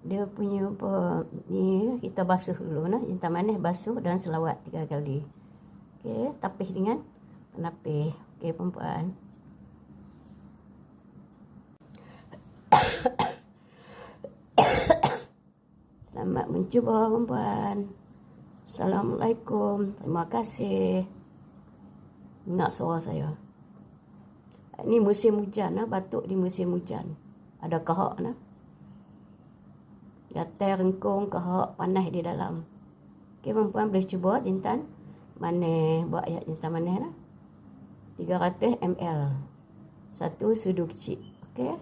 Dia punya apa ni, kita basuh dulu nah, jintan manis basuh dan selawat 3 kali. Okey, tapis dengan penapis. Okey puan-puan. Selamat mencuba puan-puan. Assalamualaikum. Terima kasih. Ingat suara saya. Ini musim hujan nah, batuk di musim hujan. Ada kahak nah. Gatal rengkung, kahak, panas di dalam. Okey puan-puan boleh cuba jintan manis, buat ayat jintan manis nah. 300 ml. 1 sudu kecil. Okey.